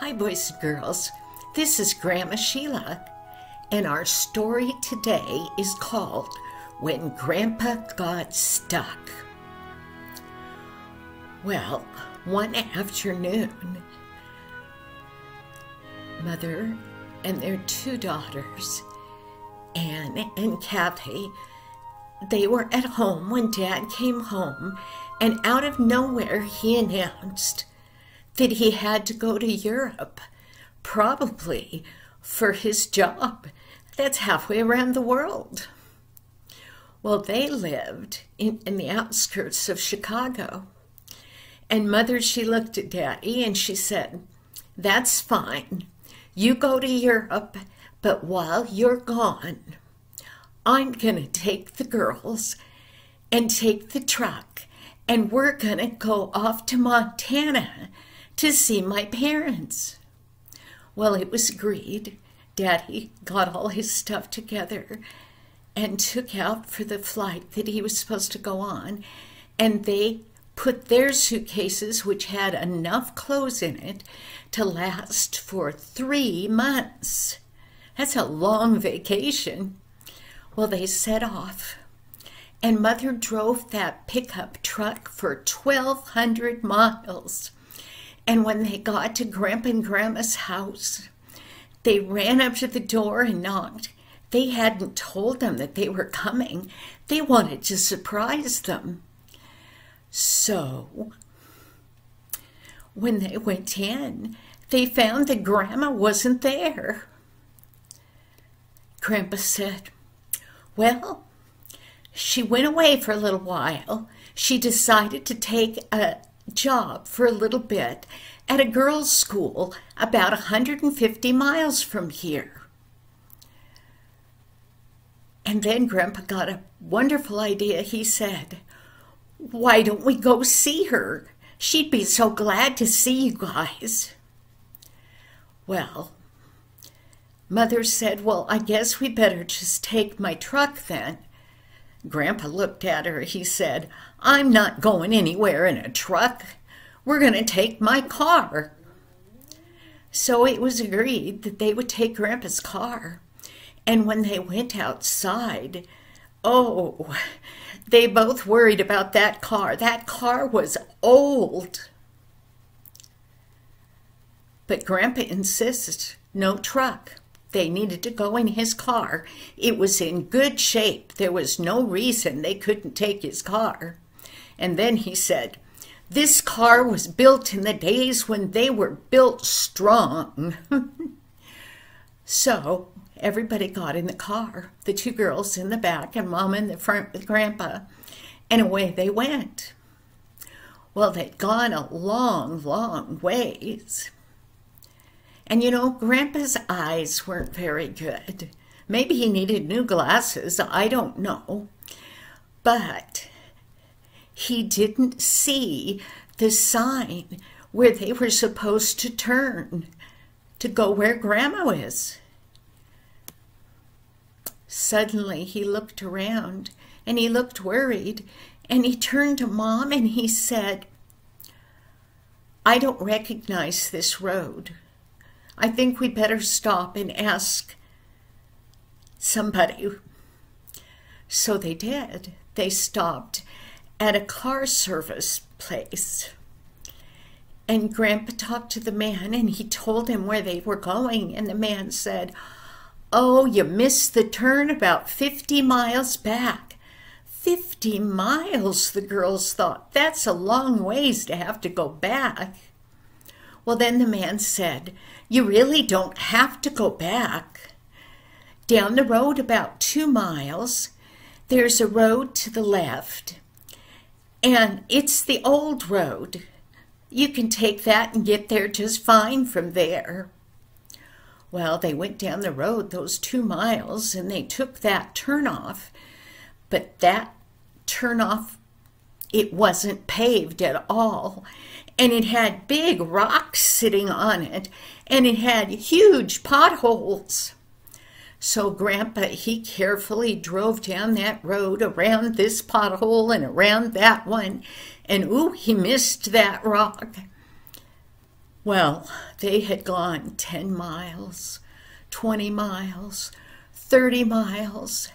Hi, boys and girls. This is Grandma Sheila, and our story today is called When Grandpa Got Stuck. Well, one afternoon, Mother and their two daughters, Anne and Kathy, they were at home when Dad came home, and out of nowhere he announced that he had to go to Europe, probably for his job. That's halfway around the world. Well, they lived in the outskirts of Chicago. And Mother, she looked at Daddy and she said, "That's fine. You go to Europe, but while you're gone, I'm going to take the girls and take the truck, and we're going to go off to Montana to see my parents." Well, it was agreed. Daddy got all his stuff together and took out for the flight that he was supposed to go on, and they put their suitcases, which had enough clothes in it to last for 3 months. That's a long vacation. Well, they set off, and Mother drove that pickup truck for 1,200 miles. And when they got to Grandpa and Grandma's house, they ran up to the door and knocked. They hadn't told them that they were coming. They wanted to surprise them. So, when they went in, they found that Grandma wasn't there. Grandpa said, "Well, she went away for a little while. She decided to take a job for a little bit at a girls' school about 150 miles from here." And then Grandpa got a wonderful idea. He said, "Why don't we go see her? She'd be so glad to see you guys." Well, Mother said, "Well, I guess we better just take my truck then." Grandpa looked at her. He said, "I'm not going anywhere in a truck. We're going to take my car." So it was agreed that they would take Grandpa's car. And when they went outside, oh, they both worried about that car. That car was old. But Grandpa insisted, no truck. They needed to go in his car. It was in good shape. There was no reason they couldn't take his car. And then he said, "This car was built in the days when they were built strong." So everybody got in the car, the two girls in the back and Mom in the front with Grandpa, and away they went. Well, they'd gone a long, long ways. And you know, Grandpa's eyes weren't very good. Maybe he needed new glasses, I don't know. But he didn't see the sign where they were supposed to turn to go where Grandma is. Suddenly he looked around and he looked worried, and he turned to Mom and he said, "I don't recognize this road. I think we better stop and ask somebody." So they did. They stopped at a car service place. And Grandpa talked to the man and he told him where they were going. And the man said, "Oh, you missed the turn about 50 miles back." 50 miles, the girls thought. That's a long ways to have to go back. Well, then the man said, "You really don't have to go back. Down the road about 2 miles, there's a road to the left, and it's the old road. You can take that and get there just fine from there." Well, they went down the road those 2 miles, and they took that turnoff, but that turnoff, it wasn't paved at all. And it had big rocks sitting on it, and it had huge potholes. So Grandpa, he carefully drove down that road around this pothole and around that one, and ooh, he missed that rock. Well, they had gone 10 miles, 20 miles, 30 miles.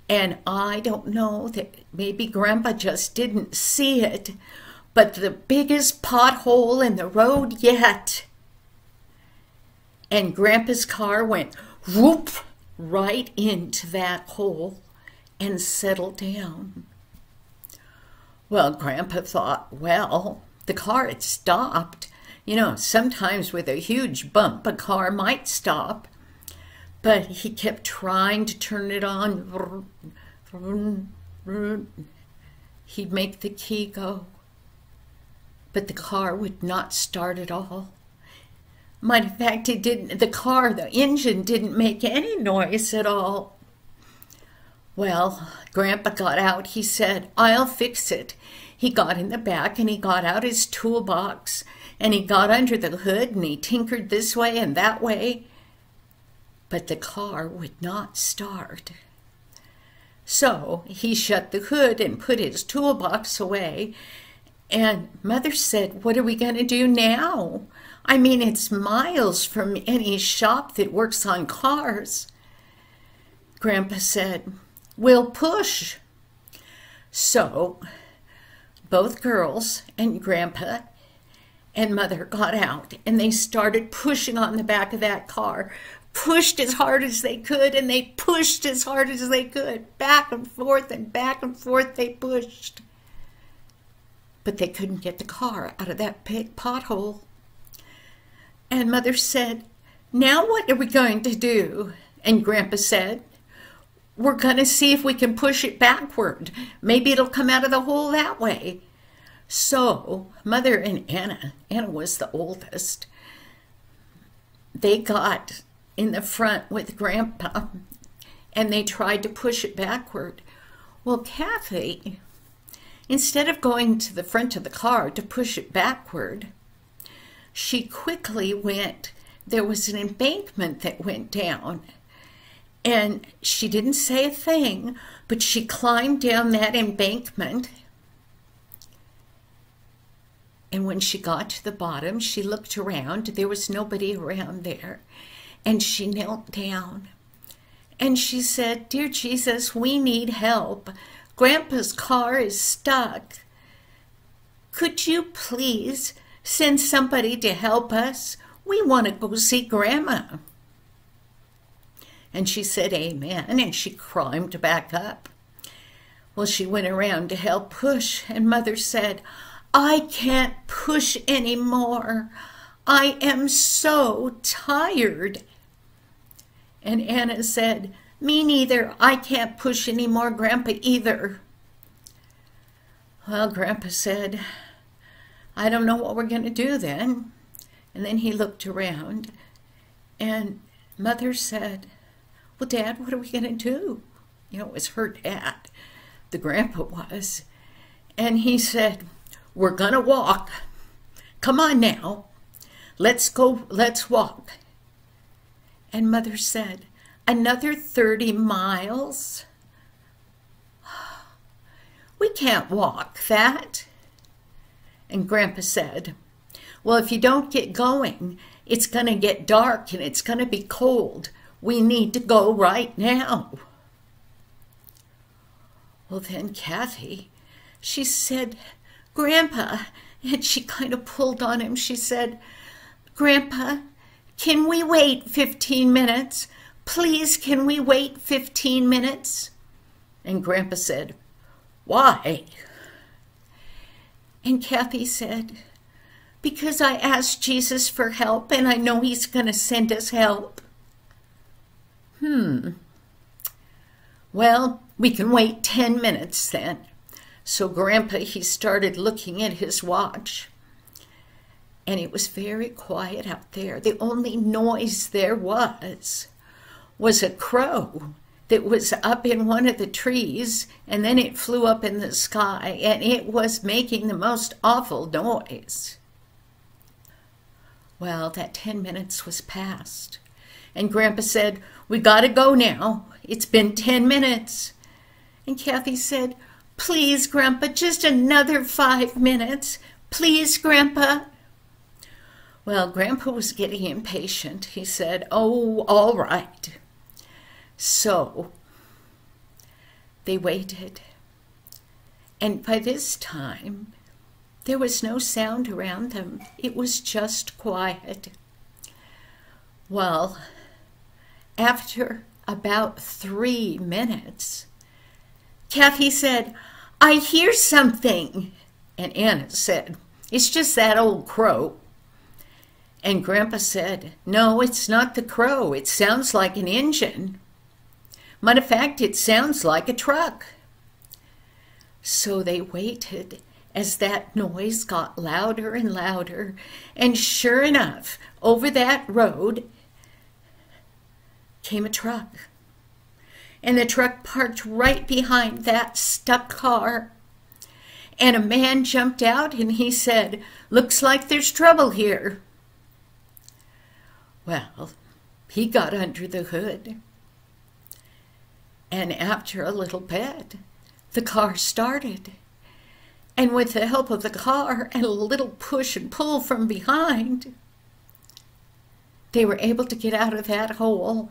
And I don't know, that maybe Grandpa just didn't see it, but the biggest pothole in the road yet. And Grandpa's car went whoop right into that hole and settled down. Well, Grandpa thought, well, the car had stopped. You know, sometimes with a huge bump, a car might stop. But he kept trying to turn it on. He'd make the key go. But the car would not start at all. Matter of fact, it didn't. The engine didn't make any noise at all. Well, Grandpa got out. He said, I'll fix it. He got in the back and he got out his toolbox and he got under the hood and he tinkered this way and that way. But the car would not start. So he shut the hood and put his toolbox away. And Mother said, what are we going to do now? I mean, it's miles from any shop that works on cars. Grandpa said, we'll push. So both girls and Grandpa and Mother got out and they started pushing on the back of that car. Pushed as hard as they could, and they pushed as hard as they could. Back and forth they pushed. But they couldn't get the car out of that big pothole. And Mother said, now what are we going to do? And Grandpa said, we're going to see if we can push it backward. Maybe it'll come out of the hole that way. So Mother and Anna was the oldest, they got in the front with Grandpa and they tried to push it backward. Well, Kathy, instead of going to the front of the car to push it backward, she quickly went. There was an embankment that went down, and she didn't say a thing, but she climbed down that embankment. And when she got to the bottom, she looked around. There was nobody around there. And she knelt down. And she said, dear Jesus, we need help. Grandpa's car is stuck. Could you please send somebody to help us? We want to go see Grandma. And she said, amen, and she climbed back up. Well, she went around to help push, and Mother said, I can't push anymore. I am so tired. And Anna said, me neither. I can't push anymore, Grandpa either. Well, Grandpa said, I don't know what we're going to do then. And then he looked around, and Mother said, well, Dad, what are we going to do? You know, it was her dad. The Grandpa was. And he said, we're going to walk. Come on now. Let's go. Let's walk. And Mother said, another 30 miles? We can't walk that. And Grandpa said, well, if you don't get going, it's going to get dark and it's going to be cold. We need to go right now. Well, then Kathy, she said, Grandpa, and she kind of pulled on him. She said, Grandpa, can we wait 15 minutes? Please, can we wait 15 minutes? And Grandpa said, why? And Kathy said, because I asked Jesus for help and I know he's going to send us help. Well, we can wait 10 minutes then. So Grandpa, he started looking at his watch. And it was very quiet out there. The only noise there was a crow that was up in one of the trees, and then it flew up in the sky, and it was making the most awful noise. Well, that 10 minutes was past, and Grandpa said, we gotta go now. It's been 10 minutes. And Kathy said, please, Grandpa, just another 5 minutes. Please, Grandpa. Well, Grandpa was getting impatient. He said, "Oh, all right." So they waited. And by this time, there was no sound around them. It was just quiet. Well, after about 3 minutes, Kathy said, "I hear something." And Anna said, "It's just that old crow." And Grandpa said, "No, it's not the crow. It sounds like an engine. Matter of fact, it sounds like a truck." So they waited as that noise got louder and louder, and sure enough, over that road came a truck. And the truck parked right behind that stuck car. And a man jumped out and he said, "Looks like there's trouble here." Well, he got under the hood. And after a little bit, the car started. And with the help of the car and a little push and pull from behind, they were able to get out of that hole.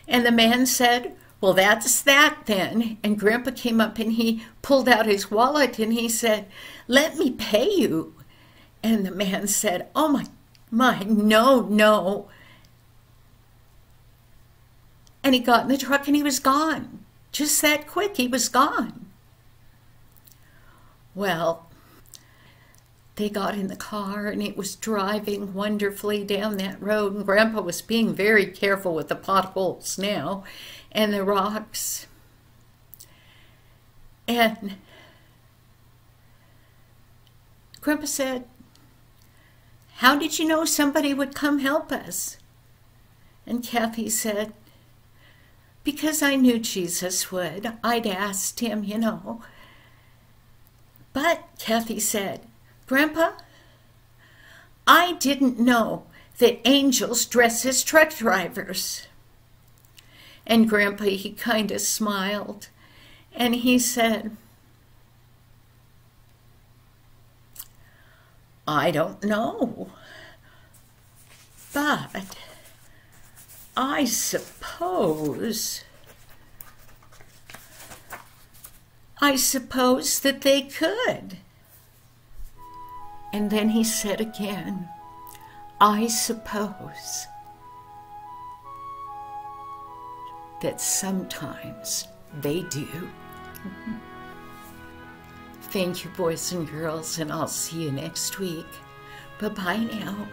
And the man said, "Well, that's that then." And Grandpa came up and he pulled out his wallet and he said, "Let me pay you." And the man said, "Oh my, no. And he got in the truck and he was gone. Just that quick, he was gone. Well, they got in the car and it was driving wonderfully down that road, and Grandpa was being very careful with the potholes now and the rocks. And Grandpa said, "How did you know somebody would come help us?" And Kathy said, "Because I knew Jesus would. I'd asked him, you know." But Kathy said, "Grandpa, I didn't know that angels dress as truck drivers." And Grandpa, he kind of smiled and he said, "I don't know, but I suppose that they could." And then he said again, "I suppose that sometimes they do." Thank you, boys and girls, and I'll see you next week. Bye-bye now.